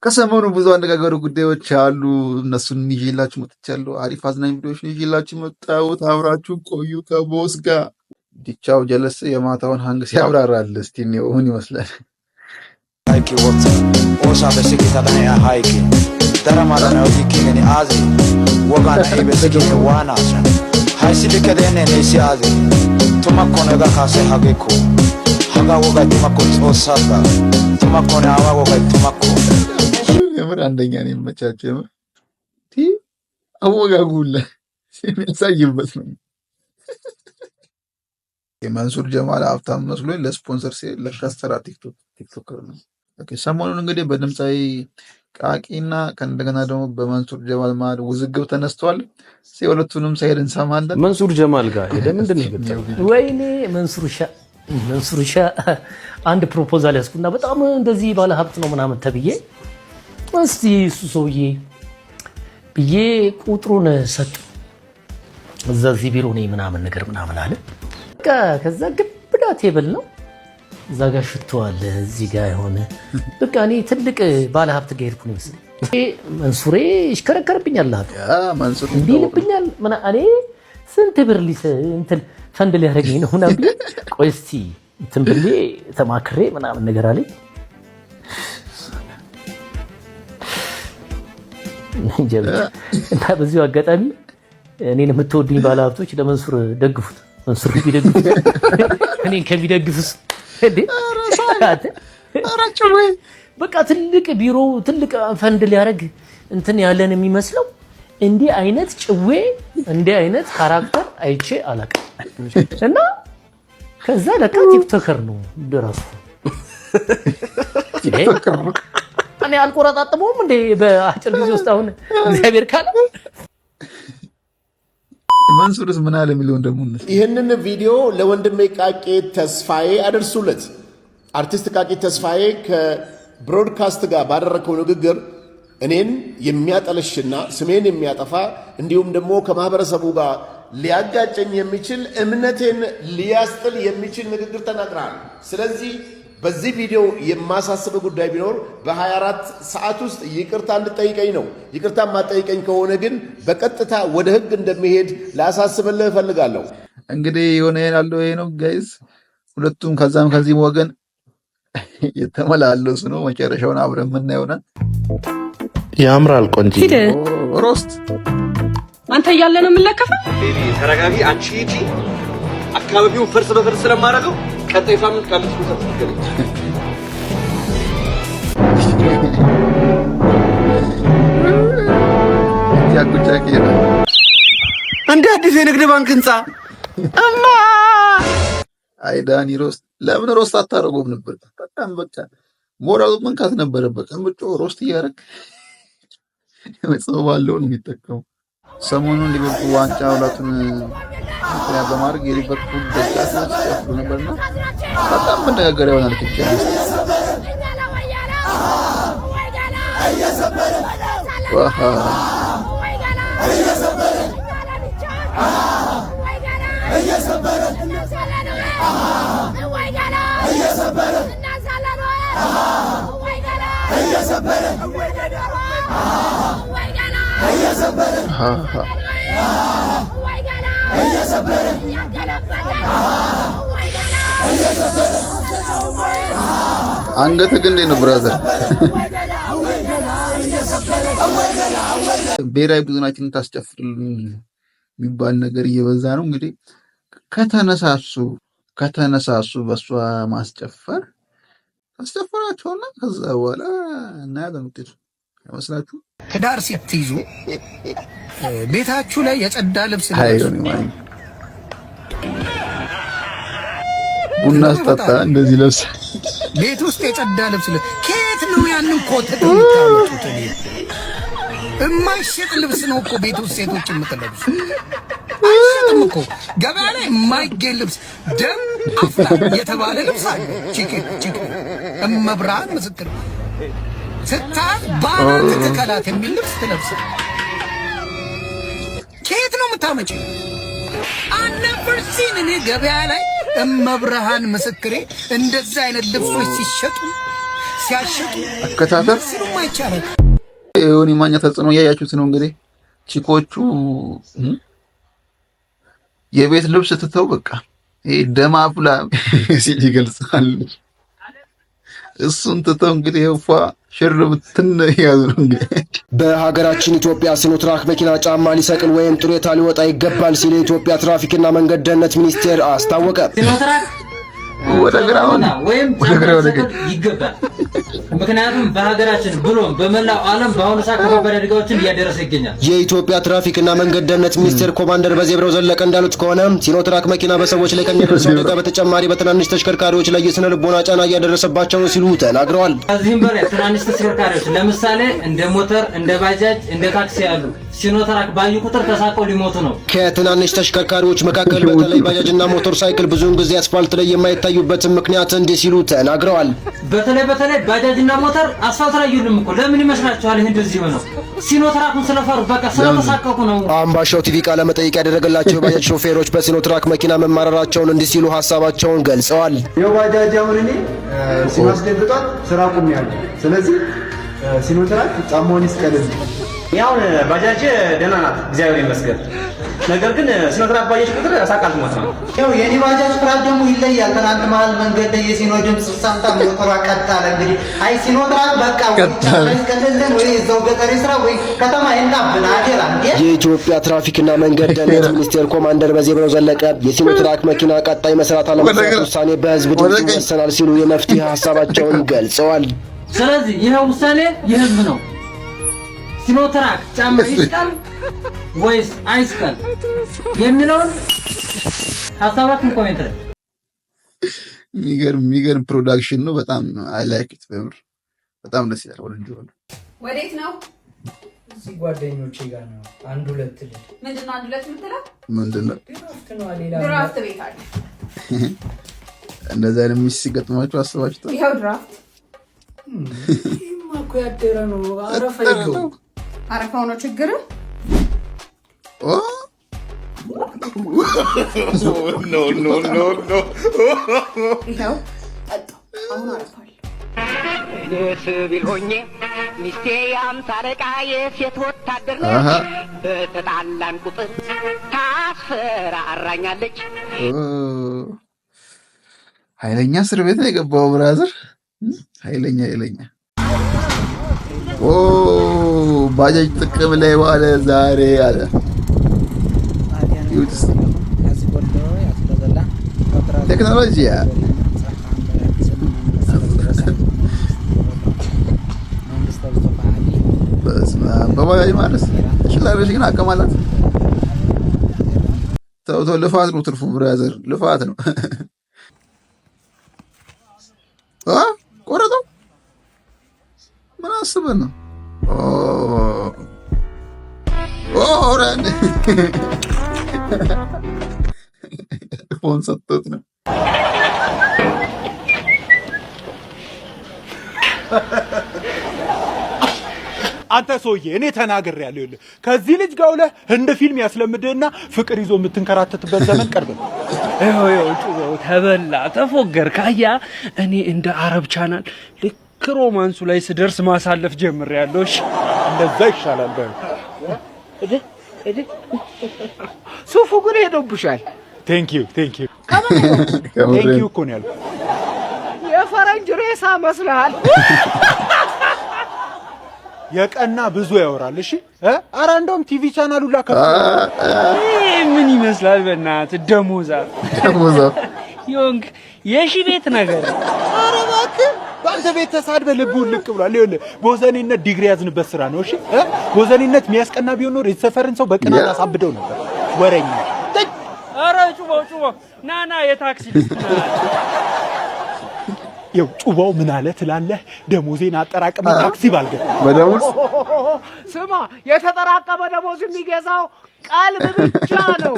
ከሰሞኑ ብዙ አነጋገሩ ጉዳዮች አሉ። እነሱን ይዤላችሁ መጥቻለሁ። አሪፍ አዝናኝ ቪዲዮዎች ይዤላችሁ መጣሁት። አብራችሁ ቆዩ ከቦስ ጋር። ዲቻው ጀለስ የማታውን ሀንግ ሲያብራራል። እስቲ ነው ምን ይመስላል? ሃይኪ ወጥ ኦሳ በስኪታ ዳኔ ሃይኪ ደረማላ ነው ይኪኒ አዚ ወጋና በስኪኒ ዋናሳ ሃይሲ በከደነ ነሲ አዚ ቱማኮ ነጋ ካሰ ሀገኩ ሀጋ ወጋ ቱማኮ ጾሳጋ ቱማኮ ነዋ ወጋ ቱማኮ የምር አንደኛ ነው የሚመቻቸው። የምር አወጋጉላ የሚያሳይበት ነው። የመንሱር ጀማል ሀብታም መስሎኝ ለስፖንሰር ሲል ለካስተራ ቲክቶከር ነው። ኦኬ ሰሞኑን እንግዲህ በድምፃዊ ቃቂና ከእንደገና ደግሞ በመንሱር ጀማል ማለት ውዝግብ ተነስቷል። ሁለቱንም ሳይድ እንሰማለን። መንሱር ጀማል ጋር ሄደ ምንድን ነው ይገጣ? ወይኔ መንሱር ሻ አንድ ፕሮፖዛል ያስኩና በጣም እንደዚህ ባለ ሀብት ነው ምናምን ተብዬ እስቲ እሱ ሰውዬ ብዬ ቁጥሩን ሰጡ። እዚህ ቢሮ ነኝ ምናምን ነገር ምናምን አለ። በቃ ከዛ ግብዳ ቴብል ነው እዛ ጋር ሽቷል፣ እዚህ ጋር የሆነ በቃ እኔ ትልቅ ባለ ሀብት ጋር ሄድኩ ነው መሰለኝ። መንሱሬ ይሽከረከርብኛል፣ መንሱር እንዲልብኛል ምና እኔ ስንት ብር እንትን ፈንድ ሊያደርገኝ ነው ምናምን ብዬ ቆይ እስቲ እንትን ብዬ ተማክሬ ምናምን ነገር አለኝ። እና በዚሁ አጋጣሚ እኔን የምትወዱኝ ባለሀብቶች ለመንሱር ደግፉት። መንሱር ቢደግፉት እኔን ከሚደግፉስ በቃ ትልቅ ቢሮ ትልቅ ፈንድ ሊያደርግ እንትን ያለን የሚመስለው እንዲህ አይነት ጭዌ እንዲህ አይነት ካራክተር አይቼ አላውቅም። እና ከዛ ለካ ቲክቶከር ነው እንደራሱ እኔ አልቆረጣጥመውም እንዴ በአጭር ጊዜ ውስጥ አሁን እግዚአብሔር ካለ መንሱርስ ምን አለ የሚለውን ደግሞ ይህንን ቪዲዮ ለወንድሜ ቃቄ ተስፋዬ አደርሱለት። አርቲስት ቃቄ ተስፋዬ ከብሮድካስት ጋር ባደረከው ንግግር እኔን የሚያጠለሽና ስሜን የሚያጠፋ እንዲሁም ደግሞ ከማህበረሰቡ ጋር ሊያጋጨኝ የሚችል እምነቴን ሊያስጥል የሚችል ንግግር ተናግረሃል። ስለዚህ በዚህ ቪዲዮ የማሳስብ ጉዳይ ቢኖር በ24 ሰዓት ውስጥ ይቅርታ እንድጠይቀኝ ነው። ይቅርታ ማጠይቀኝ ከሆነ ግን በቀጥታ ወደ ህግ እንደሚሄድ ላሳስብልህ እፈልጋለሁ። እንግዲህ የሆነ ያለው ይሄ ነው ጋይስ። ሁለቱም ከዛም ከዚህም ወገን የተመላለሱ ነው። መጨረሻውን አብረን የምናየው ነው። ያምራል። ቆንጆ ሮስት አንተ እያለ ነው የምንለከፈው። ተረጋጊ አንቺ ሂጂ። አካባቢውን ፈርስ በፈርስ ስለማደርገው ቀጣይ ሳምንት ካለች ቦታ ትገለጭ። ያቁጫቂ ነው እንደ አዲስ የንግድ ባንክ ህንጻ እማ አይዳኒ ሮስት ለምን ሮስት አታረጉም ነበር? በጣም በቃ ሞራሉ መንካት ነበረበት። እምጮ ሮስት እያደረግ የመጽባለው ነው የሚጠቀሙ። ሰሞኑን ሊቨርፑል ዋንጫ ሁለቱን ምክንያት በማድረግ የሊቨርፑል ደጋፊዎች ሲጨፍሩ ነበርና በጣም መነጋገሪያ ይሆናል። አንገት ግን ነው ብራዘር። ብሔራዊ ቡድናችንን ታስጨፍርልን የሚባል ነገር እየበዛ ነው። እንግዲህ ከተነሳሱ በሷ ማስጨፈር አስጨፈራቸውና ከዛ በኋላ እናያለን ውጤቱ አይመስላችሁ? ትዳር ስትይዙ ቤታችሁ ላይ የጸዳ ልብስ ቡና ስጠጣ እንደዚህ ለብስ ቤት ውስጥ የጸዳ ልብስ ከየት ነው ያንን ኮት የምታመጡት? የማይሸጥ ልብስ ነው እኮ ቤት ውስጥ ሴቶች የምትለብሱ። አይሸጥም እኮ ገበያ ላይ የማይገኝ ልብስ ደም አፍላ የተባለ ልብስ አለ። ቺክ እመብርሃን ምስክር ስታት ባናት ተከላት የሚል ልብስ ትለብስ። ከየት ነው የምታመጪው? አነበር ሲን እኔ ገበያ ላይ እመብርሃን ምስክሬ እንደዛ አይነት ልብሶች ሲሸጡ ሲያሽጡ አከታተል ሲሉም አይቻልም። የሆነ ማኛ ተጽዕኖ ያያችሁት ነው እንግዲህ ቺኮቹ የቤት ልብስ ትተው በቃ ይሄ ደም አፍላ ሲል ይገልጻል። እሱን ትተው እንግዲህ ይፋ ሽርብትን ያዙ ነው እንግዲህ። በሀገራችን ኢትዮጵያ ሲኖትራክ መኪና ጫማ ሊሰቅል ወይም ጡሬታ ሊወጣ ይገባል ሲል የኢትዮጵያ ትራፊክና መንገድ ደህንነት ሚኒስቴር አስታወቀ። ሲኖትራክ ወደ ግራውና ወይም ጫማ ሊሰቅል ይገባል። ምክንያቱም በሀገራችን ብሎም በመላው ዓለም በአሁኑ ሰዓት ከባድ አደጋዎችን እያደረሰ ይገኛል። የኢትዮጵያ ትራፊክና መንገድ ደህንነት ሚኒስቴር ኮማንደር በዜብራው ዘለቀ እንዳሉት ከሆነ ሲኖትራክ መኪና በሰዎች ላይ ከሚያደርሰው አደጋ በተጨማሪ በትናንሽ ተሽከርካሪዎች ላይ የስነ ልቦና ጫና እያደረሰባቸው ነው ሲሉ ተናግረዋል። ከዚህም በላይ ትናንሽ ተሽከርካሪዎች ለምሳሌ እንደ ሞተር፣ እንደ ባጃጅ፣ እንደ ታክሲ ያሉ ሲኖትራክ ባዩ ቁጥር ተሳቀው ሊሞቱ ነው። ከትናንሽ ተሽከርካሪዎች መካከል በተለይ ባጃጅና ሞተር ሳይክል ብዙውን ጊዜ አስፋልት ላይ የማይታዩበትን ምክንያት እንዲህ ሲሉ ተናግረዋል። በተለይ ባጃጅና ሞተር አስፋልት ላይ ይሉም እኮ ለምን ይመስላችኋል? ይሄ እንደዚህ ሆነው ሲኖትራኩን ስለፈሩ በቃ ስለተሳቀቁ ነው። አምባሻው ቲቪ ቃለ መጠይቅ ያደረገላቸው የባጃጅ ሾፌሮች በሲኖትራክ መኪና መማረራቸውን እንዲህ ሲሉ ሀሳባቸውን ገልጸዋል። የባጃጅ አሁን እኔ ሲማስደብጣት ስራ ቆሜያለሁ። ስለዚህ ሲኖትራክ ጫማውን ይስቀልል። ያው ባጃጅ ደህና ናት እግዚአብሔር ይመስገን። ነገር ግን ሲኖትራክ ባጃጅ ቁጥር አሳቃልት ሞት ነው። ያው የኔ ባጃጅ ፍራት ደግሞ ይለያል። ትናንት መሀል መንገድ ላይ የሲኖ ድምፅ ሰምታ ሞተሯ ቀጥ አለ። እንግዲህ አይ ሲኖትራክ በቃ ይስቀልልን ወይ እዛው ገጠር ይስራ ወይ ከተማ ይንጣብን አደራ እንዴ። የኢትዮጵያ ትራፊክና መንገድ ደህንነት ሚኒስቴር ኮማንደር በዜብራው ዘለቀ የሲኖትራክ መኪና ቀጣይ መስራት አለመስራት ውሳኔ በህዝብ ድምፅ ይወሰናል ሲሉ የመፍትሄ ሀሳባቸውን ገልጸዋል። ስለዚህ ይሄ ውሳኔ የህዝብ ነው። ሲኖትራክ ጫማ ይስቀል ወይስ አይስቀል የሚለውን ሀሳባችሁን ኮሜንት ላይ። የሚገርም ፕሮዳክሽን ነው። በጣም አይ ላይክ ኢት። በምር በጣም ደስ ይላል። ወንጆ ነው። ወዴት ነው? እዚህ ጓደኞቼ ጋር ነው። አንድ ሁለት ልጅ ምንድን ነው? አንድ ሁለት የምትለው ምንድን ነው? ድራፍት ነው። ሌላ ድራፍት ቤት አለ። እንደዛ አይነት ሚስ ሲገጥማችሁ አስባችሁታል? ይኸው ድራፍት እኮ ያደረ ነው። አረፋ ይገው አረፋው ነው ችግር። ኦ ኖ ኖ ኖ ኖ ይኸው ጠጣ። አሁን አረፋለሁ። ደስ ቢልሆኜ ሚስቴ የአምሳ አለቃ የሴት ወታደር ነች። በተጣላን ቁጥር ታስፈራራኛለች። ኃይለኛ እስር ቤት ነው የገባው ብራዘር። ኃይለኛ ኦ ባጃጅ ጥቅም ላይ ዋለ ዛሬ አለ። ቴክኖሎጂ በባጃጅ ማለት ሽላረሽ ግን አቀማላት። ተው ልፋት ነው ትርፉ ብራዘር፣ ልፋት ነው። ቆረጠው ምን አስበህ ነው? ኦራን ፎን ሰጥቶት ነው። አንተ ሰውዬ እኔ ተናግሬያለሁ። ይኸውልህ ከዚህ ልጅ ጋር ውለህ እንደ ፊልም ያስለምድህና ፍቅር ይዞ የምትንከራተትበት ዘመን ቀርብ ነው። ይኸው ተበላ ተፎገር ካያ እኔ እንደ አረብ ቻናል ልክ ሮማንሱ ላይ ስደርስ ማሳለፍ ጀምሬያለሁ። እሺ እንደዛ ይሻላል። ሱፉ ግን ሄዶብሻል። ቴንክ ዩ እኮ ነው ያልኩት። የፈረንጅ ሬሳ መስልሃል። የቀና ብዙ ያወራል። እሺ ኧረ እንደውም ቲቪ ቻናሉ ላከፈ ምን ይመስላል? በእናትህ ደሞዛ ዮንግ የሺ ቤት ነገር። ኧረ እባክህ በአንተ ቤት ተሳድበህ ልብህ ልቅ ብሏል። ይኸውልህ ቦዘኔነት ዲግሪ ያዝንበት ስራ ነው። እሺ ቦዘኔነት የሚያስቀና ቢሆን ኖር የተሰፈርን ሰው በቅናት አሳብደው ነበር። ወረኛ። ኧረ ጩባው ናና የታክሲ ይኸው ጩባው ምን አለ ትላለህ? ደሞዜን አጠራቅሜ ታክሲ ባልገባ በደሞዝ ስማ፣ የተጠራቀመ ደሞዝ የሚገዛው ቀልብ ብቻ ነው።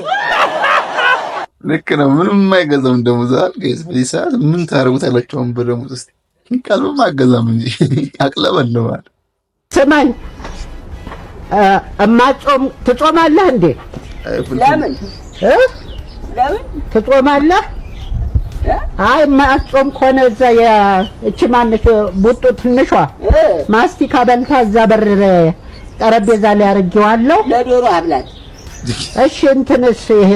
ልክ ነው። ምንም የማይገዛም ደሞዝ አልገዝ በሰዓት ምን ታረጉታላችሁ? በደሞዝ እስቲ ቀልብም አገዛም እንጂ አቅለበለዋል። ስማኝ እማጾም ትጾማለህ እንዴ? ለምን ትጾማለህ? አይ ማጾም ከሆነ እዛ እቺ ማነሽ ቡጡ ትንሿ ማስቲካ በልታ እዛ በር ጠረጴዛ ላይ አድርጌዋለሁ ለዶሮ አብላት። እሺ እንትንስ ይሄ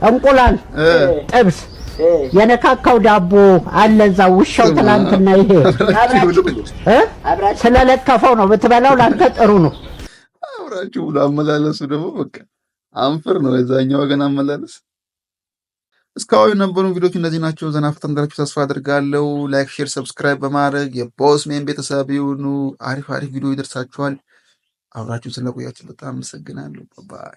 እንቁላል ጥብስ የነካካው ዳቦ አለ እዛ ውሻው ትላንትና ይሄ ስለለከፈው ነው ብትበላው ላንተ ጥሩ ነው። አብራችሁ ብሎ አመላለሱ ደግሞ በቃ አንፍር ነው የዛኛው ወገን አመላለስ። እስካሁን የነበሩ ቪዲዮዎች እነዚህ ናቸው። ዘና ፈታ እንዳላችሁ ተስፋ አድርጋለሁ። ላይክ፣ ሼር፣ ሰብስክራይብ በማድረግ የቦስ ሜን ቤተሰብ ይሁኑ። አሪፍ ቪዲዮ ይደርሳችኋል። አብራችሁ ስለቆያችሁ በጣም አመሰግናለሁ። ባይ